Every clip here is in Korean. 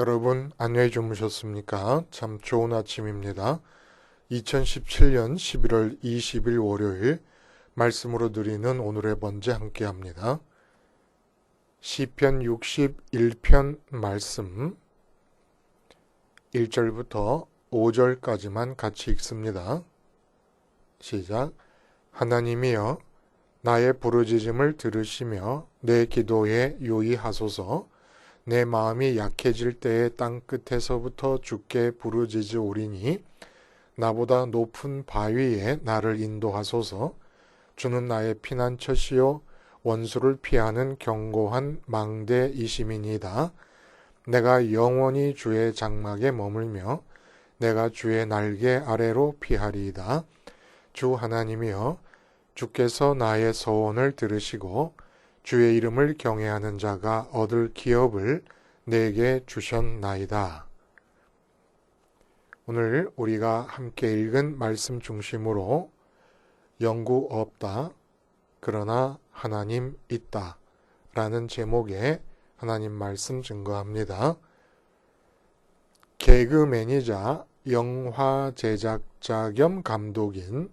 여러분 안녕히 주무셨습니까? 참 좋은 아침입니다. 2017년 11월 20일 월요일 말씀으로 드리는 오늘의 번제 함께합니다. 시편 61편 말씀 1절부터 5절까지만 같이 읽습니다. 시작. 하나님이여 나의 부르짖음을 들으시며 내 기도에 유의하소서. 내 마음이 약해질 때에 땅끝에서부터 주께 부르짖으오리니 나보다 높은 바위에 나를 인도하소서. 주는 나의 피난처시요 원수를 피하는 견고한 망대이심이니이다. 내가 영원히 주의 장막에 머물며 내가 주의 날개 아래로 피하리이다. 주 하나님이여 주께서 나의 소원을 들으시고 주의 이름을 경외하는 자가 얻을 기업을 내게 주셨나이다. 오늘 우리가 함께 읽은 말씀 중심으로 영구 없다, 그러나 하나님 있다 라는 제목의 하나님 말씀 증거합니다. 개그맨이자 영화 제작자 겸 감독인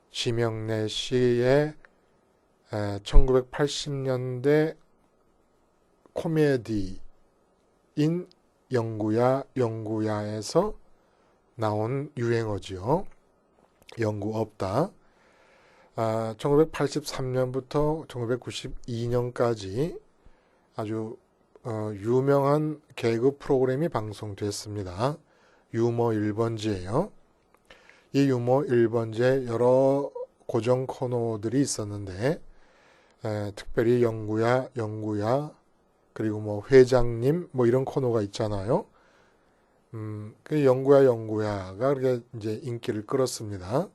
심영래 씨의 1980년대 코미디인 영구야 영구야에서 나온 유행어지요. 영구 없다. 1983년부터 1992년까지 아주 유명한 개그 프로그램이 방송됐습니다. 유머 1번지예요. 이 유머 1번지에 여러 고정 코너들이 있었는데 특별히 영구야 영구야 그리고 뭐 회장님 뭐 이런 코너가 있잖아요. 그 영구야 영구야가 그렇게 이제 인기를 끌었습니다.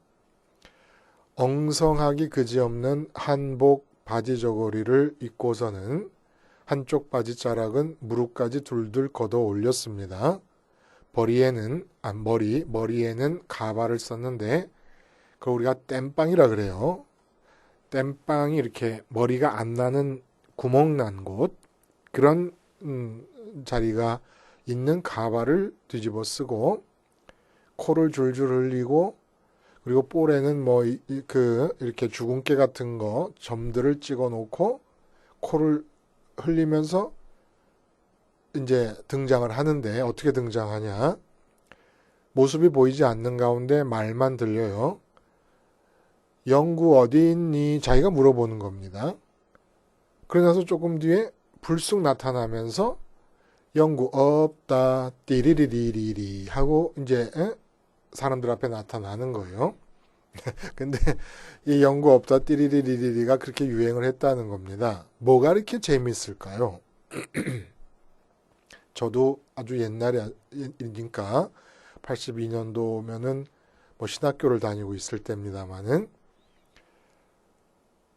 엉성하기 그지없는 한복 바지 저고리를 입고서는 한쪽 바지자락은 무릎까지 둘둘 걷어 올렸습니다. 머리에는 가발을 썼는데 그걸 우리가 땜빵이라 그래요. 땜빵이 이렇게 머리가 안 나는 구멍 난 곳, 그런 자리가 있는 가발을 뒤집어 쓰고 코를 줄줄 흘리고, 그리고 볼에는 이렇게 주근깨 같은 거 점들을 찍어 놓고 코를 흘리면서 이제 등장을 하는데, 어떻게 등장하냐? 모습이 보이지 않는 가운데 말만 들려요. 영구 어디 있니? 자기가 물어보는 겁니다. 그러나서 조금 뒤에 불쑥 나타나면서 영구 없다 띠리리리리리 하고 이제 사람들 앞에 나타나는 거예요. 근데 이 영구 없다 띠리리리리가 그렇게 유행을 했다는 겁니다. 뭐가 이렇게 재밌을까요? 저도 아주 옛날이니까 82년도면은 뭐 신학교를 다니고 있을 때입니다만은,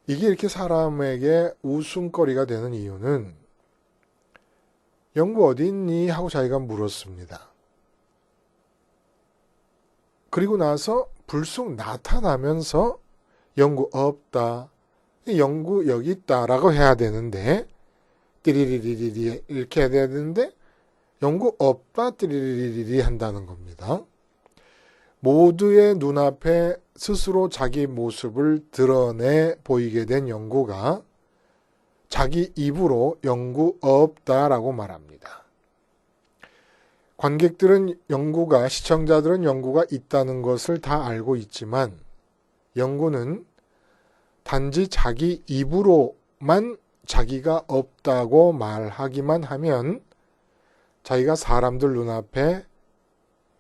이게 이렇게 사람에게 웃음거리가 되는 이유는 영구 어디 있니? 하고 자기가 물었습니다. 그리고 나서 불쑥 나타나면서 영구 없다, 영구 여기 있다 라고 해야 되는데, 띠리리리리 이렇게 해야 되는데 영구 없다 띠리리리리 한다는 겁니다. 모두의 눈앞에 스스로 자기 모습을 드러내 보이게 된 영구가 자기 입으로 영구 없다라고 말합니다. 시청자들은 영구가 있다는 것을 다 알고 있지만, 영구는 단지 자기 입으로만 자기가 없다고 말하기만 하면 자기가 사람들 눈앞에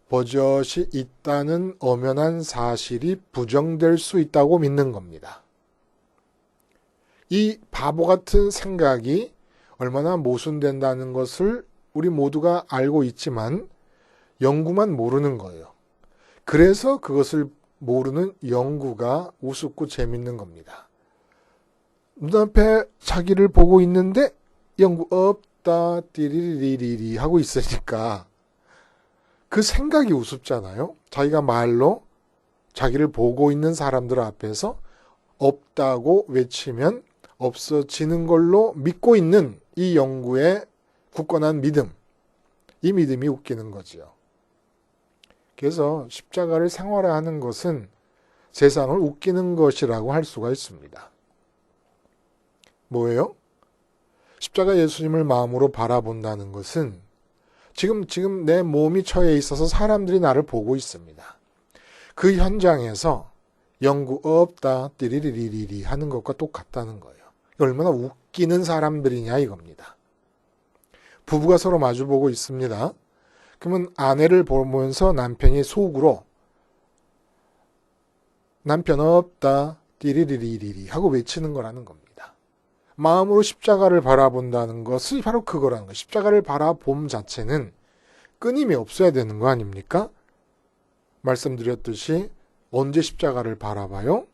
버젓이 있다는 엄연한 사실이 부정될 수 있다고 믿는 겁니다. 이 바보 같은 생각이 얼마나 모순된다는 것을 우리 모두가 알고 있지만 영구만 모르는 거예요. 그래서 그것을 모르는 영구가 우습고 재밌는 겁니다. 눈앞에 자기를 보고 있는데 영구 없다 띠리리리리 하고 있으니까 그 생각이 우습잖아요. 자기가 말로 자기를 보고 있는 사람들 앞에서 없다고 외치면 없어지는 걸로 믿고 있는 이 영구의 굳건한 믿음, 이 믿음이 웃기는 거지요. 그래서 십자가를 생활화하는 것은 세상을 웃기는 것이라고 할 수가 있습니다. 뭐예요? 십자가 예수님을 마음으로 바라본다는 것은 지금 내 몸이 처해 있어서 사람들이 나를 보고 있습니다. 그 현장에서 영구 없다 띠리리리리 하는 것과 똑같다는 거예요. 얼마나 웃기는 사람들이냐 이겁니다. 부부가 서로 마주보고 있습니다. 그러면 아내를 보면서 남편이 속으로 남편 없다 띠리리리리 하고 외치는 거라는 겁니다. 마음으로 십자가를 바라본다는 것이 바로 그거라는 거예요. 십자가를 바라봄 자체는 끊임이 없어야 되는 거 아닙니까? 말씀드렸듯이 언제 십자가를 바라봐요?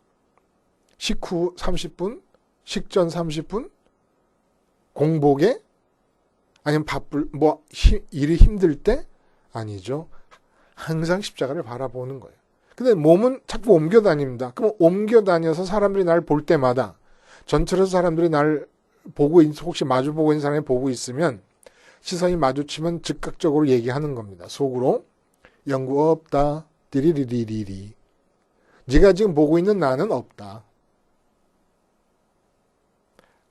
식후 30분? 식전 30분? 공복에? 아니면 일이 힘들 때? 아니죠. 항상 십자가를 바라보는 거예요. 근데 몸은 자꾸 옮겨 다닙니다. 그럼 옮겨 다녀서 사람들이 날 볼 때마다 전철에서 사람들이 날 혹시 마주보고 있는 사람이 보고 있으면 시선이 마주치면 즉각적으로 얘기하는 겁니다. 속으로 영구 없다. 디리리리리리. 네가 지금 보고 있는 나는 없다.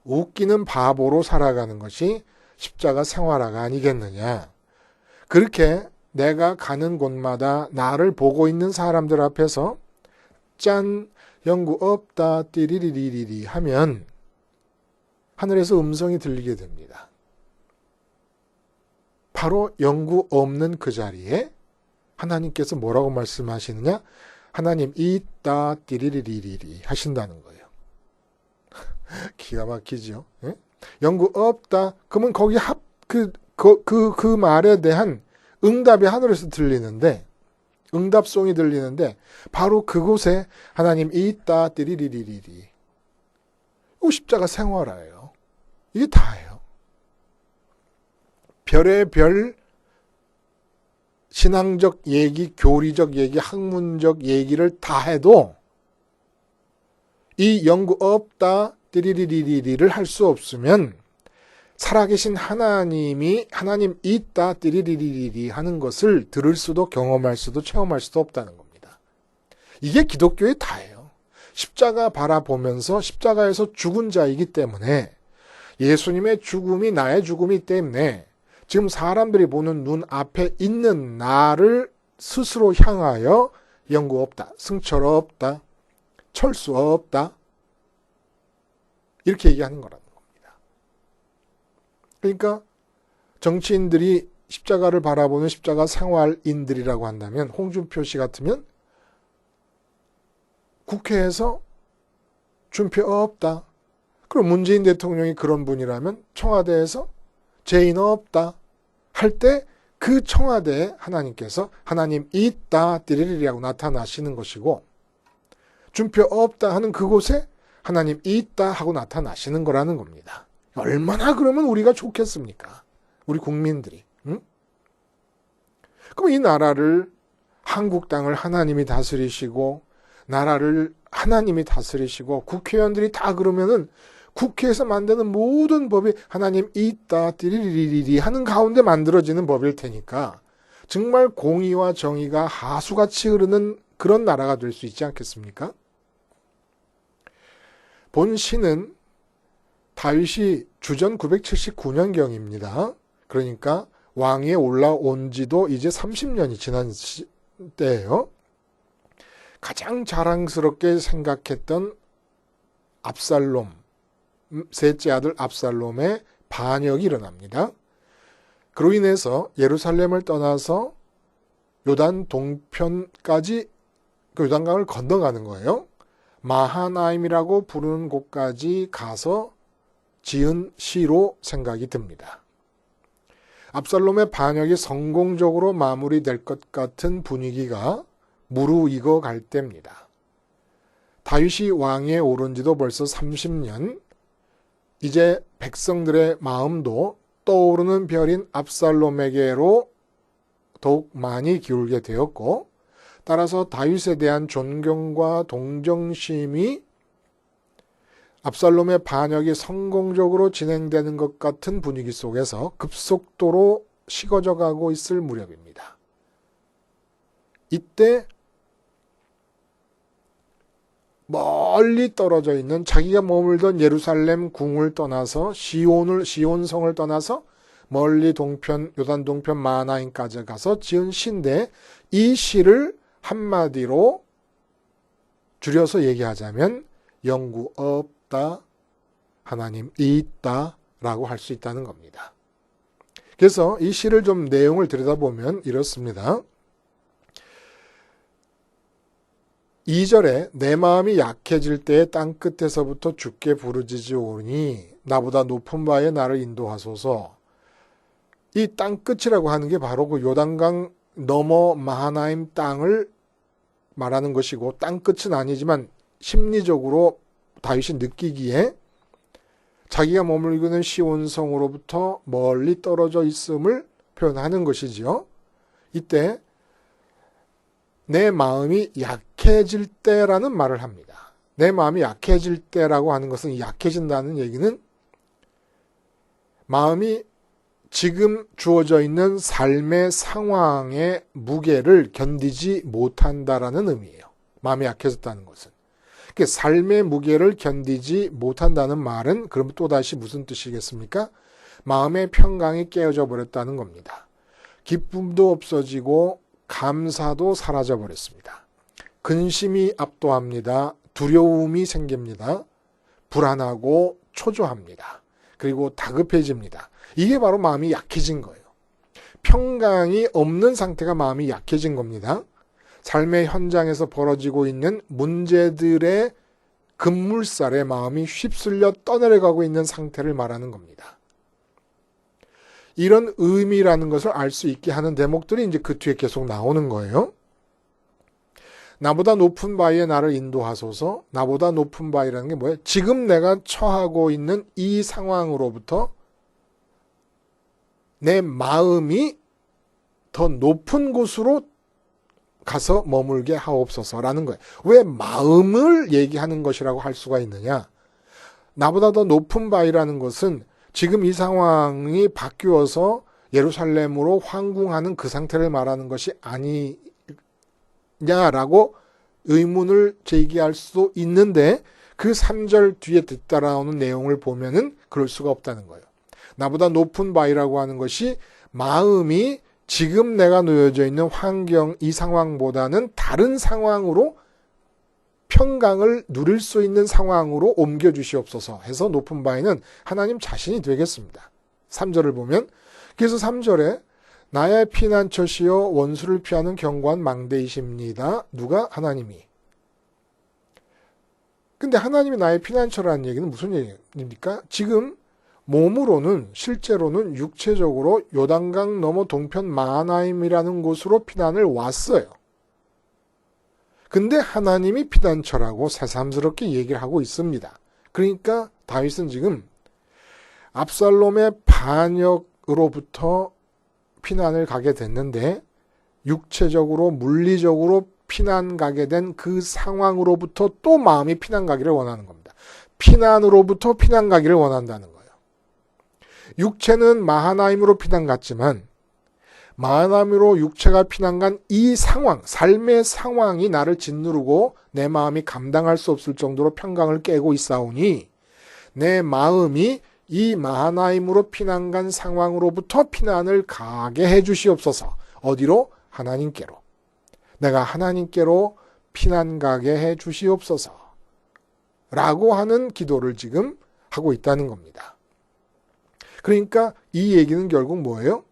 웃기는 바보로 살아가는 것이 십자가 생활화가 아니겠느냐. 그렇게 내가 가는 곳마다 나를 보고 있는 사람들 앞에서 짠 영구 없다 띠리리리리 하면 하늘에서 음성이 들리게 됩니다. 바로 영구 없는 그 자리에 하나님께서 뭐라고 말씀하시느냐? 하나님 있다 띠리리리리 하신다는 거예요. 기가 막히죠. 예? 영구 없다. 그러면 거기 그 말에 대한 응답이 하늘에서 들리는데, 응답송이 들리는데, 바로 그곳에 하나님 있다 띠리리리리. 이 십자가 생활화예요. 이게 다예요. 별의 별, 신앙적 얘기, 교리적 얘기, 학문적 얘기를 다 해도 이 영구 없다 띠리리리리를 할 수 없으면 살아계신 하나님 있다 띠리리리리 하는 것을 들을 수도 경험할 수도 체험할 수도 없다는 겁니다. 이게 기독교의 다예요. 십자가 바라보면서 십자가에서 죽은 자이기 때문에 예수님의 죽음이 나의 죽음이기 때문에 지금 사람들이 보는 눈 앞에 있는 나를 스스로 향하여 영구 없다, 승철 없다, 철수 없다 이렇게 얘기하는 거라는 겁니다. 그러니까 정치인들이 십자가를 바라보는 십자가 생활인들이라고 한다면 홍준표 씨 같으면 국회에서 준표 없다. 그럼 문재인 대통령이 그런 분이라면 청와대에서 죄인 없다 할 때 그 청와대에 하나님께서 하나님 있다 띠리리라고 나타나시는 것이고 준표 없다 하는 그곳에 하나님 있다 하고 나타나시는 거라는 겁니다. 얼마나 그러면 우리가 좋겠습니까? 우리 국민들이. 응? 그럼 이 나라를 한국 땅을 하나님이 다스리시고 나라를 하나님이 다스리시고 국회의원들이 다 그러면은 국회에서 만드는 모든 법이 하나님 있다 띠리리리리 하는 가운데 만들어지는 법일 테니까 정말 공의와 정의가 하수같이 흐르는 그런 나라가 될 수 있지 않겠습니까? 본 시는 다윗이 주전 979년경입니다. 그러니까 왕위에 올라온 지도 이제 30년이 지난 때예요. 가장 자랑스럽게 생각했던 압살롬, 셋째 아들 압살롬의 반역이 일어납니다. 그로 인해서 예루살렘을 떠나서 요단 동편까지 그 요단강을 건너가는 거예요. 마하나임이라고 부르는 곳까지 가서 지은 시로 생각이 듭니다. 압살롬의 반역이 성공적으로 마무리될 것 같은 분위기가 무르익어 갈 때입니다. 다윗이 왕위에 오른 지도 벌써 30년, 이제 백성들의 마음도 떠오르는 별인 압살롬에게로 더욱 많이 기울게 되었고, 따라서 다윗에 대한 존경과 동정심이 압살롬의 반역이 성공적으로 진행되는 것 같은 분위기 속에서 급속도로 식어져 가고 있을 무렵입니다. 이때 멀리 떨어져 있는 자기가 머물던 예루살렘 궁을 떠나서 시온성을 떠나서 멀리 요단 동편 마하나임까지 가서 지은 시인데, 이 시를 한마디로 줄여서 얘기하자면 영구 없다, 하나님 있다 라고 할 수 있다는 겁니다. 그래서 이 시를 좀 내용을 들여다보면 이렇습니다. 2절에 내 마음이 약해질 때에 땅끝에서부터 주께 부르짖으오니 나보다 높은 바에 나를 인도하소서. 이 땅끝이라고 하는 게 바로 그 요단강 너머 마하나임 땅을 말하는 것이고, 땅끝은 아니지만 심리적으로 다윗이 느끼기에 자기가 머물고 있는 시온성으로부터 멀리 떨어져 있음을 표현하는 것이지요. 이때 내 마음이 약해질 때라는 말을 합니다. 내 마음이 약해질 때라고 하는 것은, 약해진다는 얘기는 마음이 지금 주어져 있는 삶의 상황의 무게를 견디지 못한다라는 의미예요. 마음이 약해졌다는 것은. 삶의 무게를 견디지 못한다는 말은 그럼 또다시 무슨 뜻이겠습니까? 마음의 평강이 깨어져 버렸다는 겁니다. 기쁨도 없어지고 감사도 사라져 버렸습니다. 근심이 압도합니다. 두려움이 생깁니다. 불안하고 초조합니다. 그리고 다급해집니다. 이게 바로 마음이 약해진 거예요. 평강이 없는 상태가 마음이 약해진 겁니다. 삶의 현장에서 벌어지고 있는 문제들의 급물살에 마음이 휩쓸려 떠내려가고 있는 상태를 말하는 겁니다. 이런 의미라는 것을 알 수 있게 하는 대목들이 이제 그 뒤에 계속 나오는 거예요. 나보다 높은 바위에 나를 인도하소서. 나보다 높은 바위라는 게 뭐예요? 지금 내가 처하고 있는 이 상황으로부터 내 마음이 더 높은 곳으로 가서 머물게 하옵소서라는 거예요. 왜 마음을 얘기하는 것이라고 할 수가 있느냐? 나보다 더 높은 바위라는 것은 지금 이 상황이 바뀌어서 예루살렘으로 황궁하는 그 상태를 말하는 것이 아니냐라고 의문을 제기할 수도 있는데, 그 3절 뒤에 뒤따라오는 내용을 보면은 그럴 수가 없다는 거예요. 나보다 높은 바위라고 하는 것이 마음이 지금 내가 놓여져 있는 환경, 이 상황보다는 다른 상황으로 평강을 누릴 수 있는 상황으로 옮겨주시옵소서 해서 높은 바위는 하나님 자신이 되겠습니다. 3절을 보면, 그래서 3절에 나의 피난처시여 원수를 피하는 견고한 망대이십니다. 누가? 하나님이. 근데 하나님이 나의 피난처라는 얘기는 무슨 얘기입니까? 지금 몸으로는, 실제로는 육체적으로 요단강 너머 동편 마하나임이라는 곳으로 피난을 왔어요. 근데 하나님이 피난처라고 새삼스럽게 얘기를 하고 있습니다. 그러니까 다윗은 지금 압살롬의 반역으로부터 피난을 가게 됐는데, 육체적으로 물리적으로 피난 가게 된 그 상황으로부터 또 마음이 피난 가기를 원하는 겁니다. 피난으로부터 피난 가기를 원한다는 거예요. 육체는 마하나임으로 피난 갔지만 마하나임으로 육체가 피난 간 이 상황, 삶의 상황이 나를 짓누르고 내 마음이 감당할 수 없을 정도로 평강을 깨고 있사오니 내 마음이 이 마하나임으로 피난 간 상황으로부터 피난을 가게 해 주시옵소서. 어디로? 하나님께로. 내가 하나님께로 피난 가게 해 주시옵소서. 라고 하는 기도를 지금 하고 있다는 겁니다. 그러니까 이 얘기는 결국 뭐예요?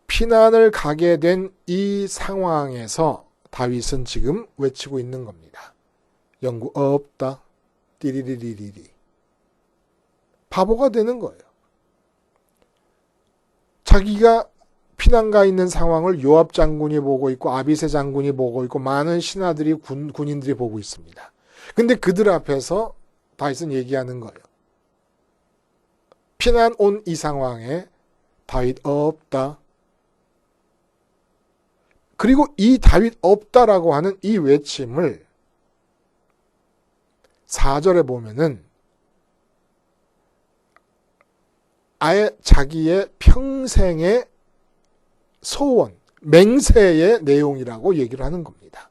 피난을 가게 된 이 상황에서 다윗은 지금 외치고 있는 겁니다. 영구 없다. 띠리리리리리. 바보가 되는 거예요. 자기가 피난가 있는 상황을 요압 장군이 보고 있고 아비새 장군이 보고 있고 많은 신하들이 군인들이 보고 있습니다. 근데 그들 앞에서 다윗은 얘기하는 거예요. 피난 온 이 상황에 다윗 없다. 그리고 이 다윗 없다라고 하는 이 외침을 4절에 보면은 아예 자기의 평생의 소원, 맹세의 내용이라고 얘기를 하는 겁니다.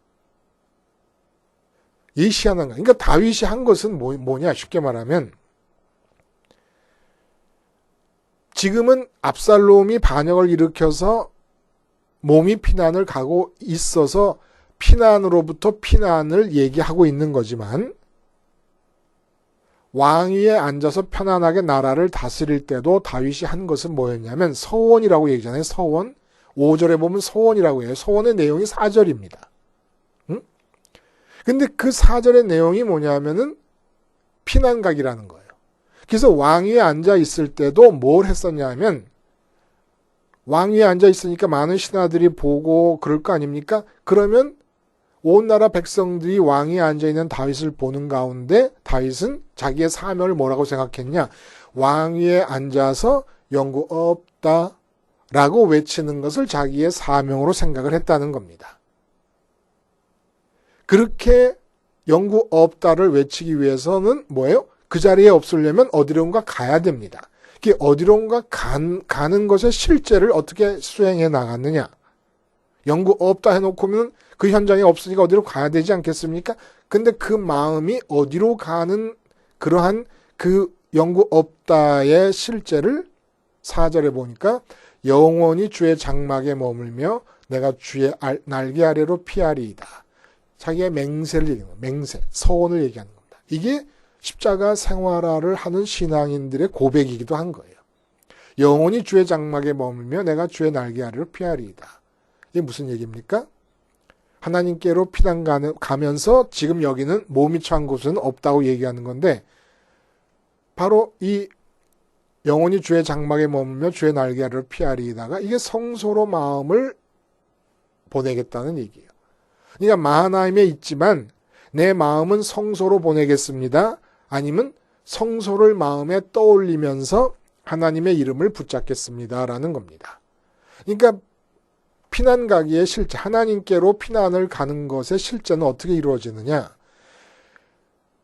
이 희한한 거. 그러니까 다윗이 한 것은 뭐냐? 쉽게 말하면 지금은 압살롬이 반역을 일으켜서 몸이 피난을 가고 있어서 피난으로부터 피난을 얘기하고 있는 거지만 왕위에 앉아서 편안하게 나라를 다스릴 때도 다윗이 한 것은 뭐였냐면 서원이라고 얘기잖아요. 서원. 5절에 보면 서원이라고 해요. 서원의 내용이 4절입니다. 응? 근데 그 4절의 내용이 뭐냐면은 피난각이라는 거예요. 그래서 왕위에 앉아 있을 때도 뭘 했었냐면 왕위에 앉아 있으니까 많은 신하들이 보고 그럴 거 아닙니까? 그러면 온 나라 백성들이 왕위에 앉아 있는 다윗을 보는 가운데 다윗은 자기의 사명을 뭐라고 생각했냐? 왕위에 앉아서 영구 없다 라고 외치는 것을 자기의 사명으로 생각을 했다는 겁니다. 그렇게 영구 없다를 외치기 위해서는 뭐예요? 그 자리에 없으려면 어디론가 가야 됩니다. 그게 어디론가 가는 것의 실제를 어떻게 수행해 나갔느냐. 영구 없다 해놓고는 그 현장에 없으니까 어디로 가야 되지 않겠습니까? 근데 그 마음이 어디로 가는 그러한 그 영구 없다의 실제를 4절에 보니까 영원히 주의 장막에 머물며 내가 주의 날개 아래로 피하리이다. 자기의 맹세를 얘기하는 거예요. 맹세, 서원을 얘기하는 겁니다. 이게 십자가 생활화를 하는 신앙인들의 고백이기도 한 거예요. 영원히 주의 장막에 머물며 내가 주의 날개 아래로 피하리이다. 이게 무슨 얘기입니까? 하나님께로 피난 가면서 지금 여기는 몸이 처한 곳은 없다고 얘기하는 건데 바로 이 영원히 주의 장막에 머물며 주의 날개 아래로 피하리이다가 이게 성소로 마음을 보내겠다는 얘기예요. 그러니까 마하나임에 있지만 내 마음은 성소로 보내겠습니다. 아니면 성소를 마음에 떠올리면서 하나님의 이름을 붙잡겠습니다라는 겁니다. 그러니까 피난 가기의 실제, 하나님께로 피난을 가는 것의 실제는 어떻게 이루어지느냐?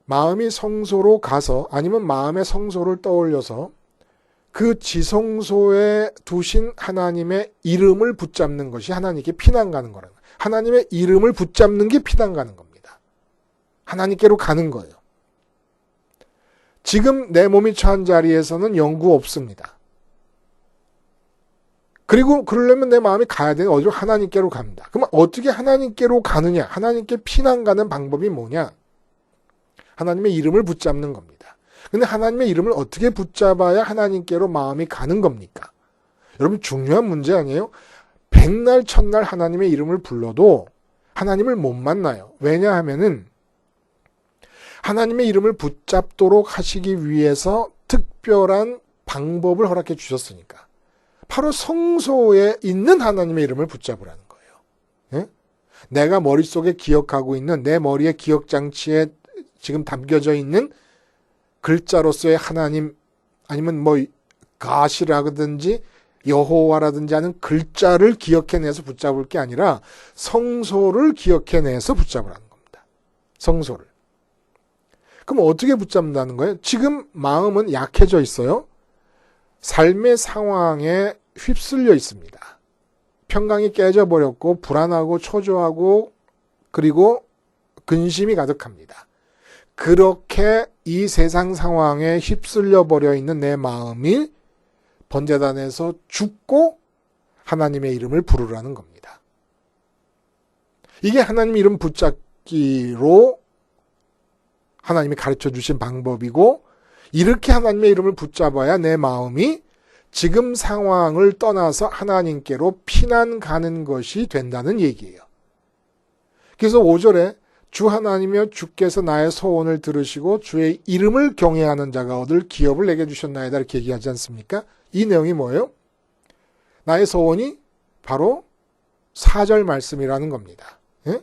마음이 성소로 가서 아니면 마음의 성소를 떠올려서 그 지성소에 두신 하나님의 이름을 붙잡는 것이 하나님께 피난 가는 거라는 거예요. 하나님의 이름을 붙잡는 게 피난 가는 겁니다. 하나님께로 가는 거예요. 지금 내 몸이 처한 자리에서는 영구 없습니다. 그리고 그러려면 내 마음이 가야 되는 어디로 하나님께로 갑니다. 그러면 어떻게 하나님께로 가느냐? 하나님께 피난 가는 방법이 뭐냐? 하나님의 이름을 붙잡는 겁니다. 근데 하나님의 이름을 어떻게 붙잡아야 하나님께로 마음이 가는 겁니까? 여러분 중요한 문제 아니에요? 백날 첫날 하나님의 이름을 불러도 하나님을 못 만나요. 왜냐하면은 하나님의 이름을 붙잡도록 하시기 위해서 특별한 방법을 허락해 주셨으니까. 바로 성소에 있는 하나님의 이름을 붙잡으라는 거예요. 예? 내가 머릿속에 기억하고 있는 내 머리의 기억장치에 지금 담겨져 있는 글자로서의 하나님 아니면 뭐 가시라든지 여호와라든지 하는 글자를 기억해내서 붙잡을 게 아니라 성소를 기억해내서 붙잡으라는 겁니다. 성소를. 그럼 어떻게 붙잡는다는 거예요? 지금 마음은 약해져 있어요. 삶의 상황에 휩쓸려 있습니다. 평강이 깨져버렸고 불안하고 초조하고 그리고 근심이 가득합니다. 그렇게 이 세상 상황에 휩쓸려 버려 있는 내 마음이 번제단에서 죽고 하나님의 이름을 부르라는 겁니다. 이게 하나님의 이름 붙잡기로 하나님이 가르쳐 주신 방법이고 이렇게 하나님의 이름을 붙잡아야 내 마음이 지금 상황을 떠나서 하나님께로 피난 가는 것이 된다는 얘기예요. 그래서 5절에 주 하나님이여 주께서 나의 소원을 들으시고 주의 이름을 경외하는 자가 얻을 기업을 내게 주셨나이다 이렇게 얘기하지 않습니까? 이 내용이 뭐예요? 나의 소원이 바로 4절 말씀이라는 겁니다. 예?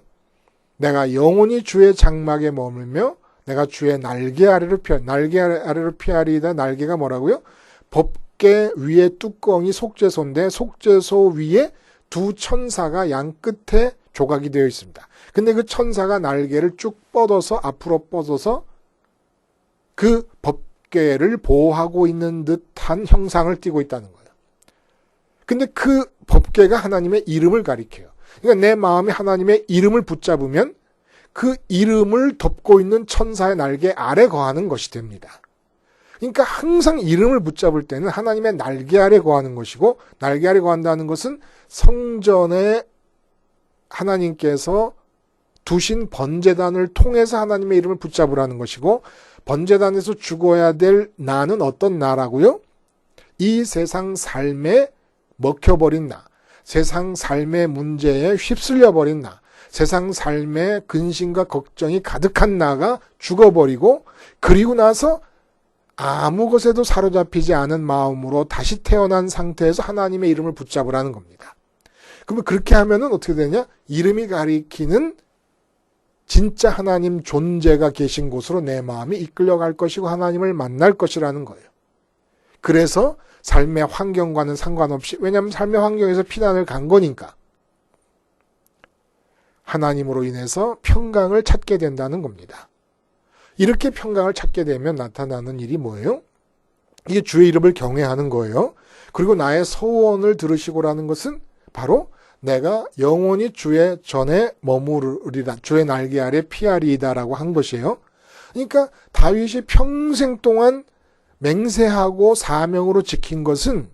내가 영원히 주의 장막에 머물며 내가 주의 날개 아래로 피하리이다. 날개가 뭐라고요? 법궤 위에 뚜껑이 속죄소인데 속죄소 위에 두 천사가 양 끝에 조각이 되어 있습니다. 근데 그 천사가 날개를 쭉 뻗어서 앞으로 뻗어서 그 법궤를 보호하고 있는 듯한 형상을 띠고 있다는 거예요. 근데 그 법궤가 하나님의 이름을 가리켜요. 그러니까 내 마음이 하나님의 이름을 붙잡으면 그 이름을 덮고 있는 천사의 날개 아래 거하는 것이 됩니다. 그러니까 항상 이름을 붙잡을 때는 하나님의 날개 아래 거하는 것이고, 날개 아래 거한다는 것은 성전에 하나님께서 두신 번제단을 통해서 하나님의 이름을 붙잡으라는 것이고, 번제단에서 죽어야 될 나는 어떤 나라고요? 이 세상 삶에 먹혀버린 나, 세상 삶의 문제에 휩쓸려버린 나, 세상 삶의 근심과 걱정이 가득한 나가 죽어버리고, 그리고 나서 아무 것에도 사로잡히지 않은 마음으로 다시 태어난 상태에서 하나님의 이름을 붙잡으라는 겁니다. 그러면 그렇게 하면은 어떻게 되냐? 이름이 가리키는 진짜 하나님 존재가 계신 곳으로 내 마음이 이끌려갈 것이고 하나님을 만날 것이라는 거예요. 그래서 삶의 환경과는 상관없이, 왜냐하면 삶의 환경에서 피난을 간 거니까 하나님으로 인해서 평강을 찾게 된다는 겁니다. 이렇게 평강을 찾게 되면 나타나는 일이 뭐예요? 이게 주의 이름을 경외하는 거예요. 그리고 나의 소원을 들으시고라는 것은 바로 내가 영원히 주의 전에 머무르리라, 주의 날개 아래 피하리이다라고 한 것이에요. 그러니까 다윗이 평생 동안 맹세하고 사명으로 지킨 것은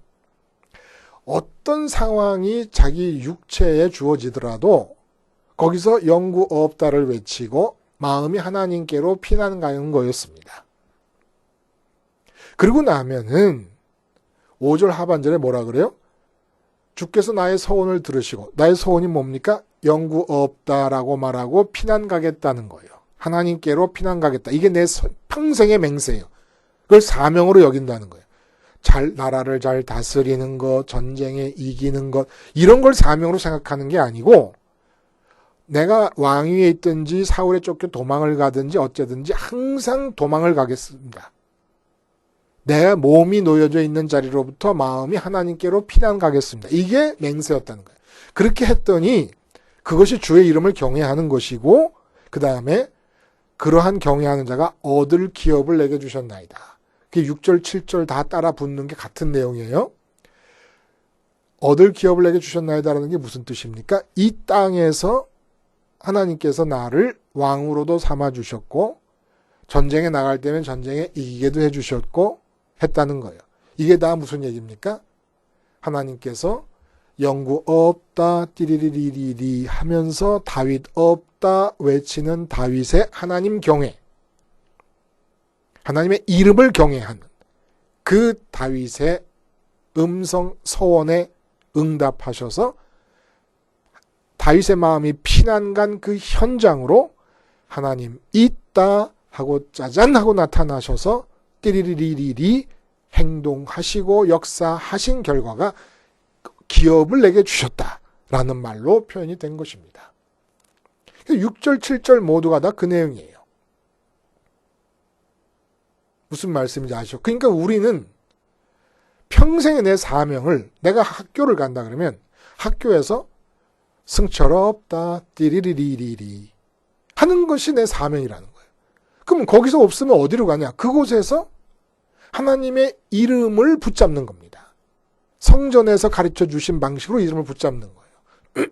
어떤 상황이 자기 육체에 주어지더라도 거기서 영구 없다를 외치고 마음이 하나님께로 피난 가는 거였습니다. 그리고 나면은 5절 하반절에 뭐라 그래요? 주께서 나의 소원을 들으시고, 나의 소원이 뭡니까? 영구 없다라고 말하고 피난 가겠다는 거예요. 하나님께로 피난 가겠다. 이게 내 평생의 맹세예요. 그걸 사명으로 여긴다는 거예요. 나라를 잘 다스리는 것, 전쟁에 이기는 것, 이런 걸 사명으로 생각하는 게 아니고, 내가 왕위에 있든지 사울에 쫓겨 도망을 가든지 어쩌든지 항상 도망을 가겠습니다. 내 몸이 놓여져 있는 자리로부터 마음이 하나님께로 피난 가겠습니다. 이게 맹세였다는 거예요. 그렇게 했더니 그것이 주의 이름을 경외하는 것이고, 그 다음에 그러한 경외하는 자가 얻을 기업을 내게 주셨나이다. 그게 6절, 7절 다 따라 붙는 게 같은 내용이에요. 얻을 기업을 내게 주셨나이다라는 게 무슨 뜻입니까? 이 땅에서 하나님께서 나를 왕으로도 삼아주셨고, 전쟁에 나갈 때면 전쟁에 이기게도 해주셨고 했다는 거예요. 이게 다 무슨 얘기입니까? 하나님께서 영구 없다 띠리리리리 하면서 다윗 없다 외치는 다윗의 하나님 경외, 하나님의 이름을 경외하는 그 다윗의 음성 소원에 응답하셔서 다윗의 마음이 피난간 그 현장으로 하나님 있다 하고 짜잔 하고 나타나셔서 띠리리리리 행동하시고 역사하신 결과가 기업을 내게 주셨다라는 말로 표현이 된 것입니다. 6절, 7절 모두가 다 그 내용이에요. 무슨 말씀인지 아시죠? 그러니까 우리는 평생의 내 사명을, 내가 학교를 간다 그러면 학교에서 승철 없다 띠리리리리리 하는 것이 내 사명이라는 거예요. 그럼 거기서 없으면 어디로 가냐? 그곳에서 하나님의 이름을 붙잡는 겁니다. 성전에서 가르쳐 주신 방식으로 이름을 붙잡는 거예요.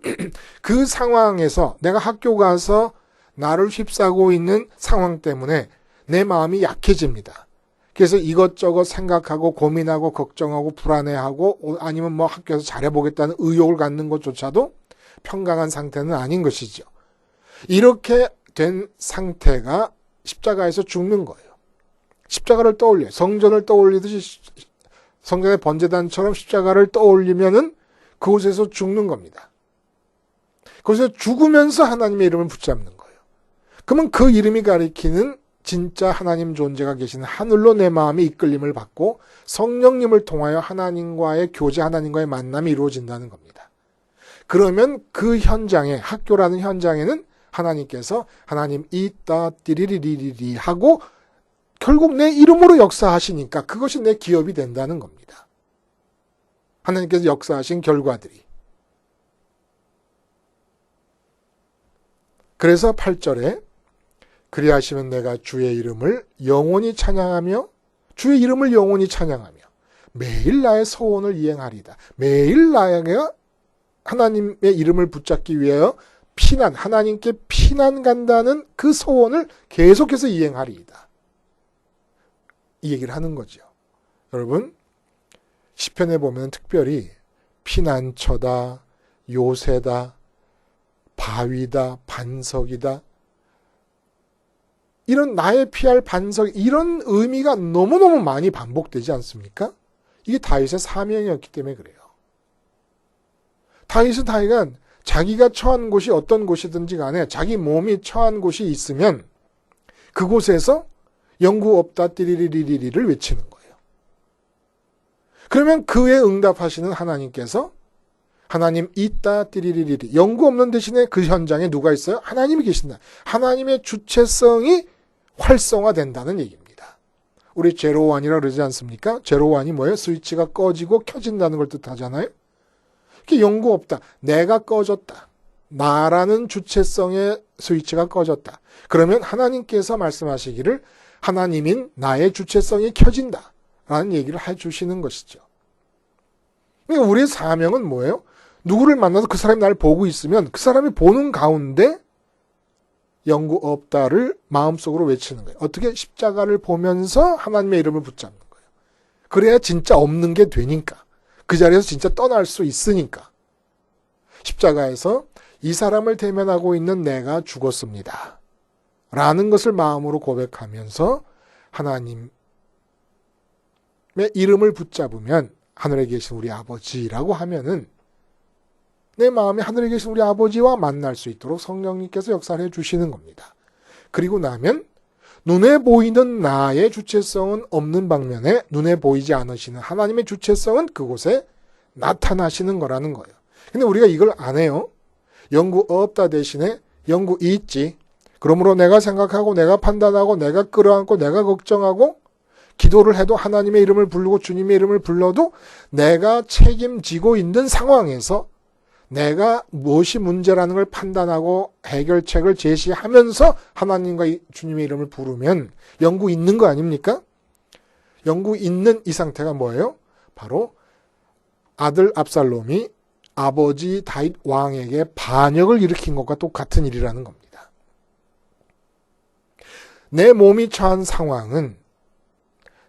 그 상황에서 내가 학교 가서 나를 휩싸고 있는 상황 때문에 내 마음이 약해집니다. 그래서 이것저것 생각하고 고민하고 걱정하고 불안해하고 아니면 뭐 학교에서 잘해보겠다는 의욕을 갖는 것조차도 평강한 상태는 아닌 것이죠. 이렇게 된 상태가 십자가에서 죽는 거예요. 십자가를 떠올려요. 성전을 떠올리듯이 성전의 번제단처럼 십자가를 떠올리면은 그곳에서 죽는 겁니다. 그곳에서 죽으면서 하나님의 이름을 붙잡는 거예요. 그러면 그 이름이 가리키는 진짜 하나님 존재가 계시는 하늘로 내 마음이 이끌림을 받고 성령님을 통하여 하나님과의 교제, 하나님과의 만남이 이루어진다는 겁니다. 그러면 그 현장에, 학교라는 현장에는 하나님께서 하나님 있다 띠리리리리 하고 결국 내 이름으로 역사하시니까 그것이 내 기업이 된다는 겁니다. 하나님께서 역사하신 결과들이. 그래서 8절에 그리하시면 내가 주의 이름을 영원히 찬양하며 주의 이름을 영원히 찬양하며 매일 나의 소원을 이행하리이다. 매일 나에게 하나님의 이름을 붙잡기 위하여 하나님께 피난 간다는 그 소원을 계속해서 이행하리이다. 이 얘기를 하는 거죠. 여러분, 시편에 보면 특별히 피난처다, 요새다, 바위다, 반석이다, 이런 나의 피할 반석, 이런 의미가 너무너무 많이 반복되지 않습니까? 이게 다윗의 사명이었기 때문에 그래요. 다윗은 하여간 자기가 처한 곳이 어떤 곳이든지 간에 자기 몸이 처한 곳이 있으면 그곳에서 영구 없다 띠리리리리를 외치는 거예요. 그러면 그에 응답하시는 하나님께서 하나님 있다 띠리리리리, 영구 없는 대신에 그 현장에 누가 있어요? 하나님이 계신다. 하나님의 주체성이 활성화된다는 얘기입니다. 우리 제로원이라고 그러지 않습니까? 제로원이 뭐예요? 스위치가 꺼지고 켜진다는 걸 뜻하잖아요. 그게 영구 없다. 내가 꺼졌다. 나라는 주체성의 스위치가 꺼졌다. 그러면 하나님께서 말씀하시기를 하나님인 나의 주체성이 켜진다 라는 얘기를 해주시는 것이죠. 그러니까 우리의 사명은 뭐예요? 누구를 만나서 그 사람이 나를 보고 있으면 그 사람이 보는 가운데 영구 없다를 마음속으로 외치는 거예요. 어떻게? 십자가를 보면서 하나님의 이름을 붙잡는 거예요. 그래야 진짜 없는 게 되니까. 그 자리에서 진짜 떠날 수 있으니까. 십자가에서 이 사람을 대면하고 있는 내가 죽었습니다. 라는 것을 마음으로 고백하면서 하나님의 이름을 붙잡으면 하늘에 계신 우리 아버지라고 하면은 내 마음에 하늘에 계신 우리 아버지와 만날 수 있도록 성령님께서 역사를 해주시는 겁니다. 그리고 나면 눈에 보이는 나의 주체성은 없는 방면에 눈에 보이지 않으시는 하나님의 주체성은 그곳에 나타나시는 거라는 거예요. 근데 우리가 이걸 안 해요. 영구 없다 대신에 영구 있지. 그러므로 내가 생각하고 내가 판단하고 내가 끌어안고 내가 걱정하고 기도를 해도 하나님의 이름을 부르고 주님의 이름을 불러도 내가 책임지고 있는 상황에서 내가 무엇이 문제라는 걸 판단하고 해결책을 제시하면서 하나님과 주님의 이름을 부르면 영구 있는 거 아닙니까? 영구 있는 이 상태가 뭐예요? 바로 아들 압살롬이 아버지 다윗 왕에게 반역을 일으킨 것과 똑같은 일이라는 겁니다. 내 몸이 처한 상황은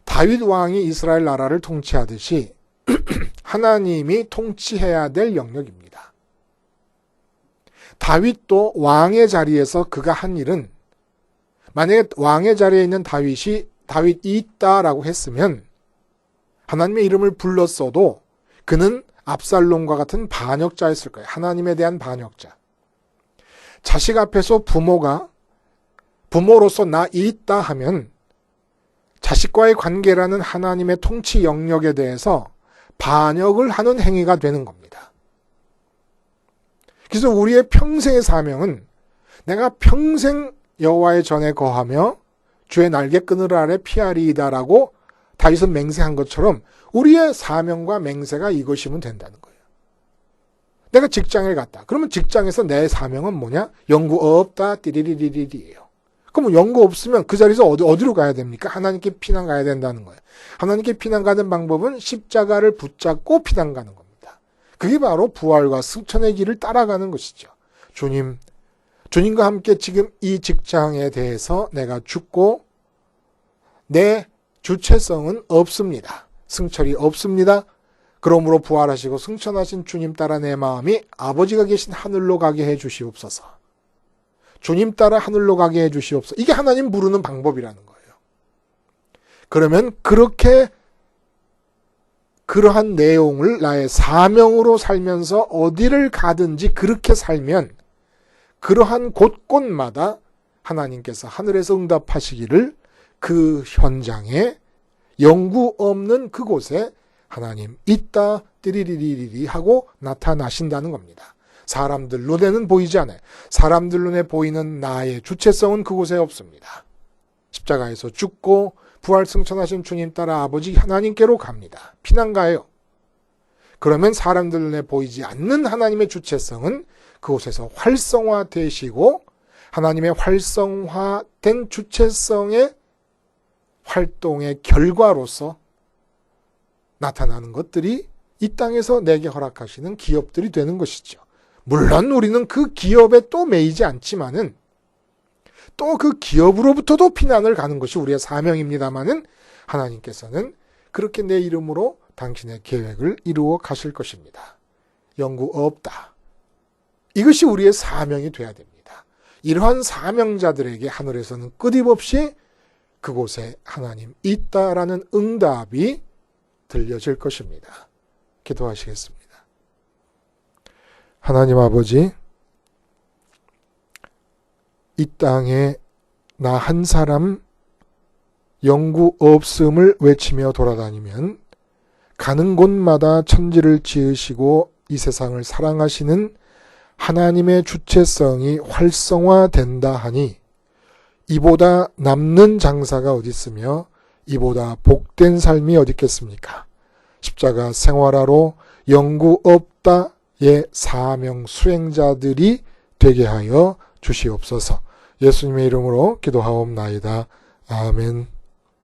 다윗 왕이 이스라엘 나라를 통치하듯이 하나님이 통치해야 될 영역입니다. 다윗도 왕의 자리에서 그가 한 일은 만약에 왕의 자리에 있는 다윗이 다윗이 있다라고 했으면 하나님의 이름을 불렀어도 그는 압살롬과 같은 반역자였을 거예요. 하나님에 대한 반역자. 자식 앞에서 부모로서 나 있다 하면 자식과의 관계라는 하나님의 통치 영역에 대해서 반역을 하는 행위가 되는 겁니다. 그래서 우리의 평생의 사명은 내가 평생 여호와의 전에 거하며 주의 날개끈을 아래 피하리이다라고 다윗은 맹세한 것처럼 우리의 사명과 맹세가 이것이면 된다는 거예요. 내가 직장에 갔다. 그러면 직장에서 내 사명은 뭐냐? 영구 없다 띠리리리리예요. 그럼 영구 없으면 그 자리에서 어디로 가야 됩니까? 하나님께 피난 가야 된다는 거예요. 하나님께 피난 가는 방법은 십자가를 붙잡고 피난 가는 겁니다. 그게 바로 부활과 승천의 길을 따라가는 것이죠. 주님과 함께 지금 이 직장에 대해서 내가 죽고 내 주체성은 없습니다. 승철이 없습니다. 그러므로 부활하시고 승천하신 주님 따라 내 마음이 아버지가 계신 하늘로 가게 해 주시옵소서. 주님 따라 하늘로 가게 해 주시옵소서. 이게 하나님 부르는 방법이라는 거예요. 그러면 그러한 내용을 나의 사명으로 살면서 어디를 가든지 그렇게 살면 그러한 곳곳마다 하나님께서 하늘에서 응답하시기를 그 현장에 영구 없는 그곳에 하나님 있다 띠리리리리 하고 나타나신다는 겁니다. 사람들 눈에는 보이지 않아요. 사람들 눈에 보이는 나의 주체성은 그곳에 없습니다. 십자가에서 죽고 부활 승천하신 주님 따라 아버지 하나님께로 갑니다. 피난 가요. 그러면 사람들 눈에 보이지 않는 하나님의 주체성은 그곳에서 활성화되시고 하나님의 활성화된 주체성의 활동의 결과로서 나타나는 것들이 이 땅에서 내게 허락하시는 기업들이 되는 것이죠. 물론 우리는 그 기업에 또 매이지 않지만은 또 그 기업으로부터도 피난을 가는 것이 우리의 사명입니다마는 하나님께서는 그렇게 내 이름으로 당신의 계획을 이루어 가실 것입니다. 영구 없다. 이것이 우리의 사명이 되어야 됩니다. 이러한 사명자들에게 하늘에서는 끊임없이 그곳에 하나님 있다라는 응답이 들려질 것입니다. 기도하시겠습니다. 하나님 아버지, 이 땅에 나 한 사람 영구 없음을 외치며 돌아다니면 가는 곳마다 천지를 지으시고 이 세상을 사랑하시는 하나님의 주체성이 활성화된다 하니 이보다 남는 장사가 어디 있으며 이보다 복된 삶이 어디 있겠습니까? 십자가 생활하러 영구 없다의 사명 수행자들이 되게 하여 주시옵소서. 예수님의 이름으로 기도하옵나이다. 아멘.